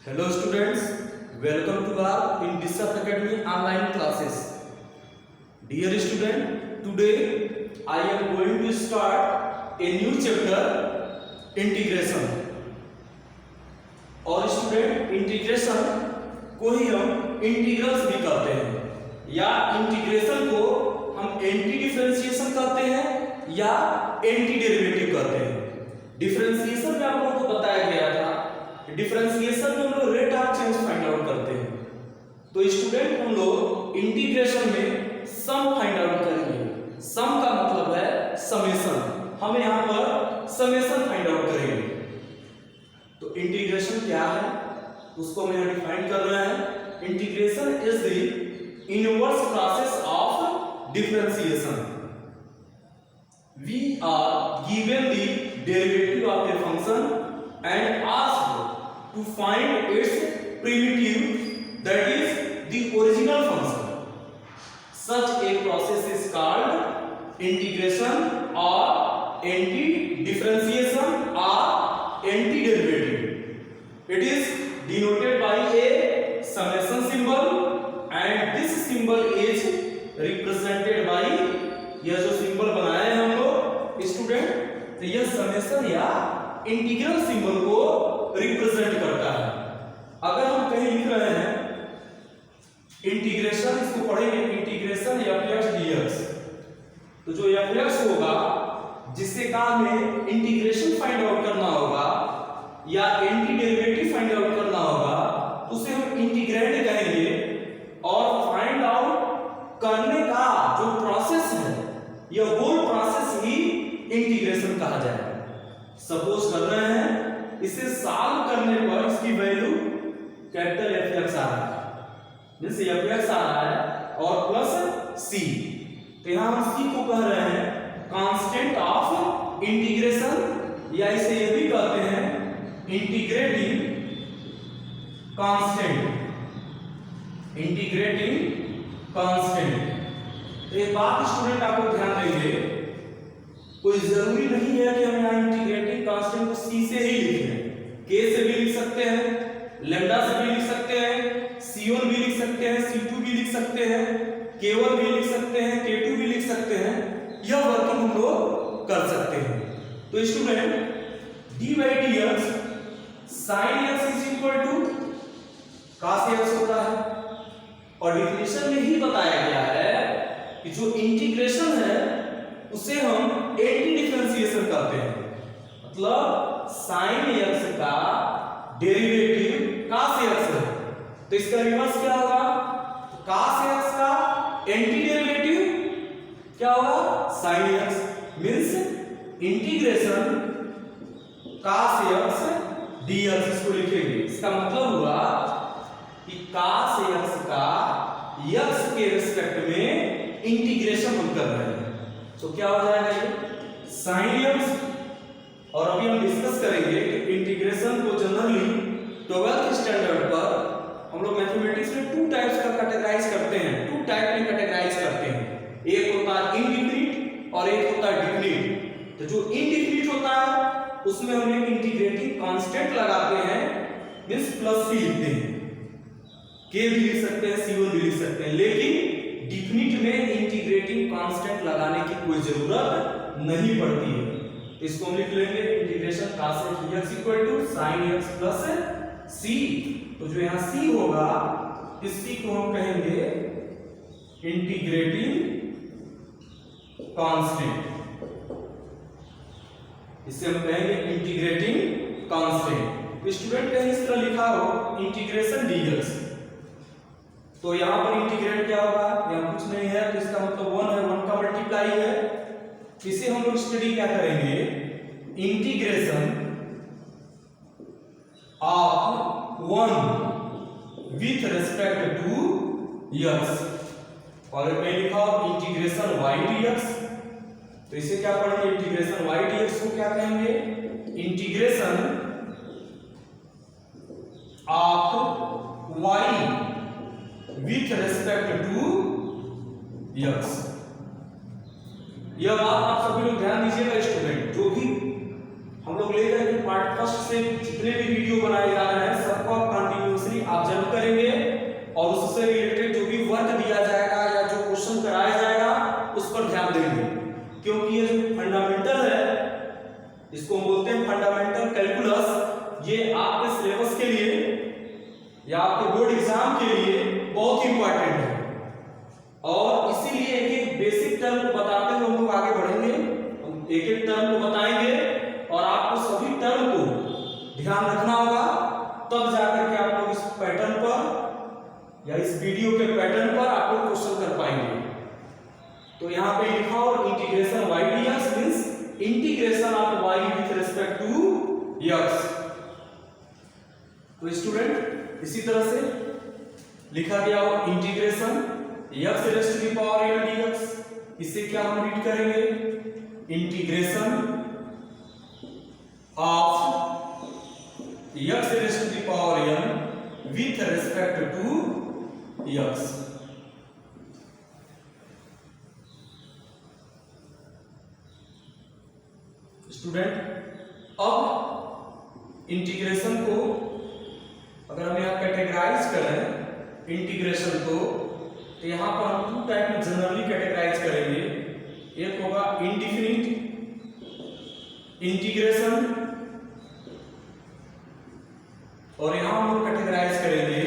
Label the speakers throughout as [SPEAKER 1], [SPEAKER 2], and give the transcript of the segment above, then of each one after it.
[SPEAKER 1] Hello students, welcome to our in Disrupt Academy online classes. Dear student, today I am going to start a new chapter, integration. और student integration को ही हम integrals भी कहते हैं या integration को हम एंटी डिफरेंशिएशन कहते हैं या एंटी डेरिवेटिव कहते हैं। डिफरेंशिएशन में आप लोगों को बताया गया था, डिफरेंशिएशन में हम लोग rate of change find out करते हैं, तो स्टूडेंट हम लोग इंटीग्रेशन में सम फाइंड आउट करेंगे। सम का मतलब है समेशन, हम यहाँ पर समेशन फाइंड आउट करेंगे। तो इंटीग्रेशन क्या है उसको हम यहाँ डिफाइन कर रहे हैं। Integration is the inverse process of differentiation. We are given the derivative of a function and asked to find its primitive, that is the original function. Such a process is called integration or anti-differentiation or anti-derivative. It is denoted by a summation symbol and this symbol is represented by, यह जो symbol बनाए हैं हम लोग student, तो यह summation या integral symbol को रिप्रेजेंट करता है। अगर हम कहीं लिख रहे हैं इंटीग्रेशन, इसको पढ़ेंगे इंटीग्रेशन f(x) dx, तो जो f(x) होगा जिससे काम में इंटीग्रेशन फाइंड आउट करना होगा या एंटी डेरिवेटिव फाइंड आउट करना होगा, उसे हम इंटीग्रेंड कहेंगे। और फाइंड आउट करने का जो प्रोसेस है यह होल प्रोसेस ही इंटीग्रेशन कहा जाएगा। सपोज कर रहे हैं इसे सॉल्व करने पर इसकी वैल्यू कैपिटल f(x) आ रहा है, जैसे f(x) आ रहा है और प्लस c, तो यहां हम c को कह रहे हैं कांस्टेंट ऑफ इंटीग्रेशन या इसे ये भी कहते हैं इंटीग्रेटिंग कांस्टेंट। Integrating constant. एक बात स्टूडेंट आपको ध्यान देंगे, कोई जरूरी नहीं है कि हम यहाँ इंटीग्रेटिंग कांस्टेंट को c से ही लिखें। k से भी लिख सकते हैं, लैम्डा से भी लिख सकते हैं, c1 भी लिख सकते हैं, c2 भी लिख सकते हैं, k1 भी लिख सकते हैं, k2 भी लिख सकते हैं। यह वर्किंग हम लोग कर सकते हैं। तो student d/dx sin x is equal to cos x होता है और डिफिनेशन में ही बताया गया है कि जो इंटीग्रेशन है उसे हम एंटी डिफरेंशिएशन कहते हैं। मतलब sin x का डेरिवेटिव cos x है, तो इसका रिवर्स क्या होगा? cos x का एंटी डेरिवेटिव क्या होगा? sin x। Means integration cos x dx, इसको लिखेंगे। इसका मतलब हुआ कि cos x का x के रिस्पेक्ट में इंटीग्रेशन हम कर रहे हैं, तो क्या हो जाएगा ये sin x। और अभी हम डिस्कस करेंगे कि इंटीग्रेशन को जनरली 12th स्टैंडर्ड पर हम लोग मैथमेटिक्स में टू टाइप्स का कैटेगराइज करते हैं, टू टाइप में कैटेगराइज करते हैं। एक होता है इनडिफिनिट और एक होता है डिफिनिट। तो जो इनडिफिनिट होता है उसमें हम एक इंटीग्रेटिंग कांस्टेंट लगाते हैं, मींस प्लस c लिखते हैं, k भी लिख सकते हैं, c1 भी लिख सकते हैं। लेकिन डिफिनिट में इंटीग्रेटिंग कांस्टेंट लगाने की कोई जरूरत नहीं पड़ती है। इसको हम लिख लेंगे integration cos x equal to sin x plus c। तो जो यहाँ c होगा इस c को हम कहेंगे इंटीग्रेटिंग कांस्टेंट, इसे हम कहेंगे इंटीग्रेटिंग कांस्टेंट। स्टूडेंट कहीं इस तरह लिखा हो इंटीग्रेशन dx, तो यहां पर इंटीग्रेट क्या होगा? यहाँ कुछ नहीं है, तो इसका मतलब 1 है, 1 का मल्टीप्लाई है। इसे हम लोग स्टडी क्या करेंगे? Integration of 1 with respect to x। और मैं लिखा इंटीग्रेशन y dx, तो इसे क्या पढ़ेंगे? इंटीग्रेशन y dx को क्या कहेंगे? Integration of y with respect to x। यह बात आप सभी लोग ध्यान दीजिएगा स्टूडेंट, जो भी हम लोग ले जाएंगे पार्ट फर्स्ट से जितने भी वीडियो बनाए जा रहे हैं सबको आप कंटिन्यूअसली ऑब्जर्व करेंगे और उससे रिलेटेड जो भी वर्क दिया जाएगा या जो क्वेश्चन कराया जाएगा उस पर ध्यान देंगे, क्योंकि ये जो फंडामेंटल है इसको हम बोलते हैं फंडामेंटल कैलकुलस, ये आपके सिलेबस के लिए या आपके बोर्ड एग्जाम के लिए बहुत इंपॉर्टेंट है। और इसीलिए एक एक बेसिक टर्म को बताते हुए हम लोग आगे बढ़ेंगे, एक एक टर्म को बताएंगे और आपको सभी टर्म को ध्यान रखना होगा, तब जाकर के आप लोग इस पैटर्न पर या इस वीडियो के पैटर्न पर आप लोग क्वेश्चन कर पाएंगे। तो यहाँ पे लिखा हो integration y dx means integration of y with respect to x। तो स्टूडेंट इसी तरह से लिखा गया हो integration x raise to the power n dx, इसे क्या हम रीड करेंगे integration of x raise to the power n with respect to x। Student अब इंटीग्रेशन को अगर हम यहाँ कैटेगराइज करें इंटीग्रेशन को, तो यहाँ पर हम टू टाइप में जनरली कैटेगराइज करेंगे। एक होगा इंडिफिनिट इंटीग्रेशन और यहाँ हम लोग कैटेगराइज करेंगे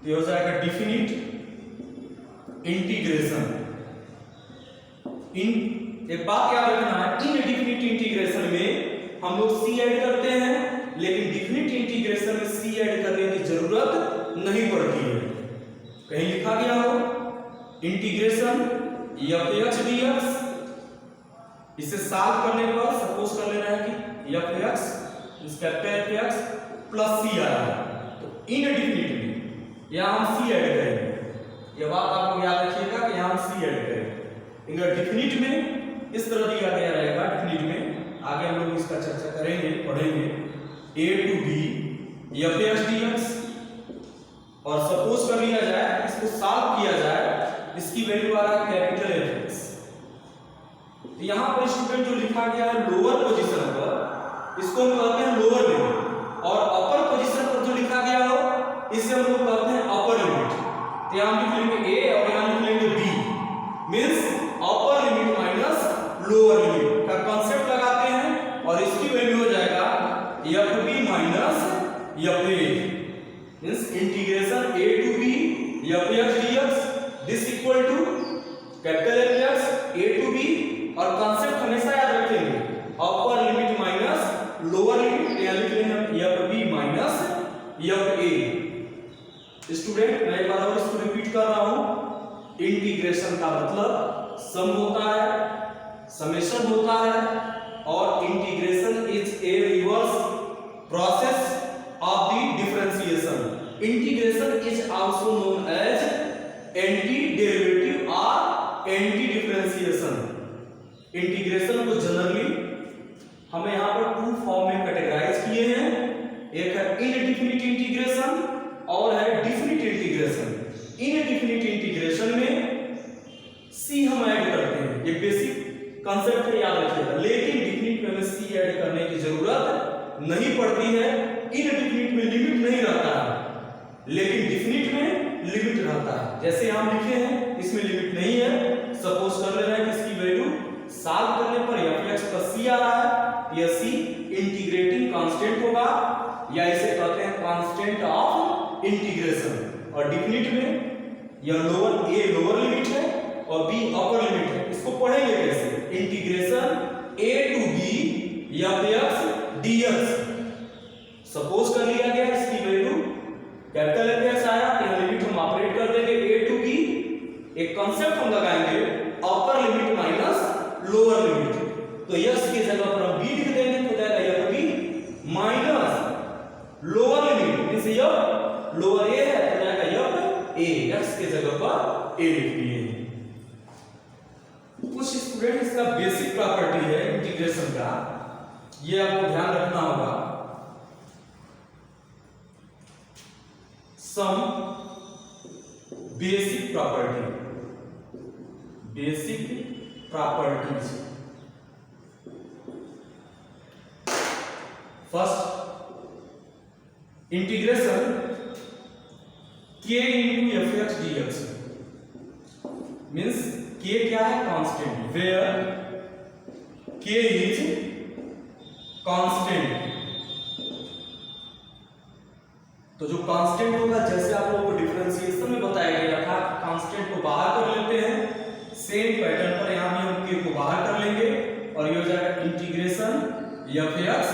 [SPEAKER 1] तो हो जाएगा डिफिनिट इंटीग्रेशन। एक बात याद रखना है, इनडिफिनिट इंटीग्रेशन में हम लोग c ऐड करते हैं, लेकिन डिफिनिट इंटीग्रेशन में c ऐड करने की जरूरत नहीं पड़ती है। कहीं लिखा गया हो इंटीग्रेशन f(x) dx, इसे सॉल्व करने पर सपोज कर लेना है कि f(x) इस कैपिटल F(x) प्लस c आ रहा है, तो इनडिफिनिट में यहां हम c ऐड करेंगे। यह बात आपको याद रखिएगा कि यहां हम c ऐड करेंगे। इनका डिफिनिट में इस तरह दिया गया रहेगा, डिफिनिट में आगे हम लोग इसका चर्चा करेंगे पढ़ेंगे a to b f(x) dx, और सपोज कर लिया जाए इसको सॉल्व किया जाए, इसकी वैल्यू आ रहा है कैपिटल F(x). तो यहां पर स्टूडेंट जो लिखा गया है लोअर पोजीशन पर, इसको हम कहते हैं लोअर लिमिट, और अपर पोजीशन पर जो लिखा गया हो इसे हम लोग कहते हैं अपर लिमिट। तो यहां लिख लेंगे a और यहां लिख लेंगे b, means upper limit minus lower limit का कांसेप्ट लगाते हैं और इसकी वैल्यू हो जाएगा fb minus fa, means integration a to b f(x) dx this equal to capital F(x) a to b, और कांसेप्ट हमेशा याद रखेंगे upper limit minus lower limit, या लिख लेंगे fb माइनस fa। स्टूडेंट मैं एक बार और इसको रिपीट कर रहा हूं, इंटीग्रेशन का मतलब सम होता है, समेशन होता है, और integration is a reverse process of the differentiation. Integration is also known as anti derivative और एंटी डिफरेंशिएशन। इंटीग्रेशन को जनरली हमें यहां पर टू फॉर्म में कैटेगराइज किए हैं, एक है इनडिफिनिट इंटीग्रेशन और है डिफिनिट इंटीग्रेशन। इनडिफिनिट इंटीग्रेशन में c हम ऐड करते हैं, ये बेसिक कांसेप्ट है, याद रखिएगा, लेकिन डिफिनिट में हमें c ऐड करने की जरूरत नहीं पड़ती है। इनडिफिनिट में लिमिट नहीं रहता है, लेकिन डिफिनिट में लिमिट रहता है। जैसे हम लिखे हैं इसमें लिमिट नहीं है, सपोज कर ले रहे हैं कि इसकी वैल्यू सॉल्व करने पर f(x) + c आ रहा है, यह c इंटीग्रेटिंग कांस्टेंट होगा, या इसे कहते हैं कांस्टेंट ऑफ इंटीग्रेशन। और डिफिनिट में यह लोअर लिमिट है और b अपर लिमिट है। इसको पढ़ेंगे कैसे, integration a to b f(x) dx, suppose कर लिया गया इसकी वैल्यू कैपिटल F(x) आया, यह लिमिट हम ऑपरेट कर देंगे a to b, एक कांसेप्ट हम लगाएंगे अपर लिमिट माइनस लोअर लिमिट, तो x की जगह पर हम b लिख देंगे, तो जाएगा f(b) minus lower limit, means f lower a है तो जाएगा f(a), x की जगह पर a लिख दिए। कुछ स्टूडेंट इसका बेसिक प्रॉपर्टी है इंटीग्रेशन का, ये आपको ध्यान रखना होगा। Some basic properties first integration k into fx dx means k क्या है? Constant, where k is constant. तो जो कांस्टेंट होगा, जैसे आप लोगों को डिफरेंशिएशन में बताया गया था, कांस्टेंट को बाहर कर लेते हैं, सेम पैटर्न पर यहां भी हम k को बाहर कर लेंगे और ये हो जाएगा इंटीग्रेशन fx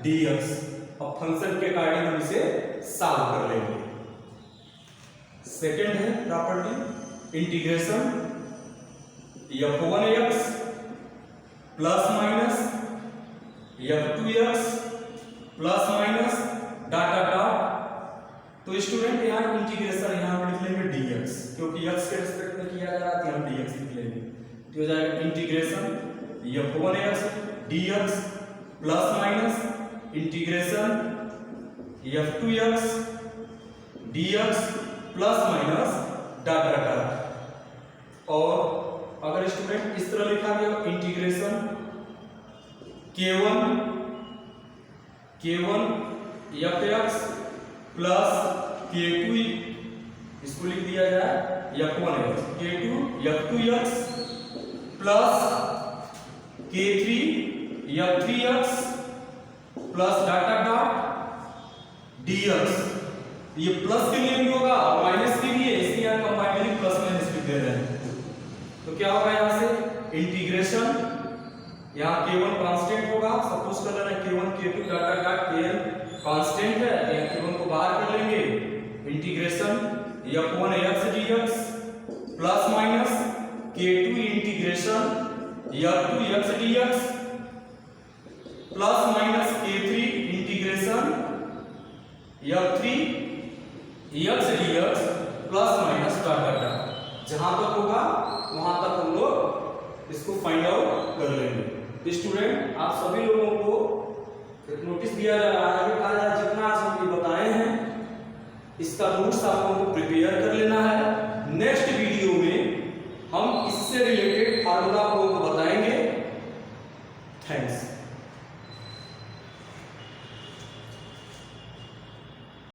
[SPEAKER 1] dx। अब फंक्शन के अकॉर्डिंग हम इसे सॉल्व कर लेंगे। सेकंड है property integration f1x plus minus f2x plus minus dot dot dot. तो स्टूडेंट यहाँ इंटीग्रेशन यहाँ पर लिख लेंगे dx, क्योंकि x के रिस्पेक्ट में किया जा रहा है, हम dx लिख लेंगे। तो हो जाएगा integration f1x dx plus minus integration f2x dx plus minus dot dot dot. और अगर स्टूडेंट इस तरह लिखा गया integration k1 fx plus k2, इसको लिख दिया जाए f1x, k2 f2x plus k3 f3x plus dot dot dot dx। ये प्लस के लिए भी होगा और माइनस के लिए, इसलिए हम कंबाइनली प्लस माइनस लिख दे रहे हैं। तो क्या होगा यहां से इंटीग्रेशन, यहां k1 कांस्टेंट होगा, सपोज कर लेना k1 k2 dot dot dot kn constant है, तो यहां k1 को बाहर कर लेंगे, integration f1x dx plus minus k2 integration f2x dx plus minus k3 integration f3x dx plus minus dot dot dot. जहां तक होगा वहां तक हम लोग इसको फाइंड आउट कर लेंगे। स्टूडेंट आप सभी लोगों को एक नोटिस दिया जा रहा है, कहा जा रहा है जितना आज हम ये बताए हैं इसका नोट्स आप लोगों को प्रिपेयर कर लेना है। नेक्स्ट वीडियो में हम इससे रिलेटेड फार्मूला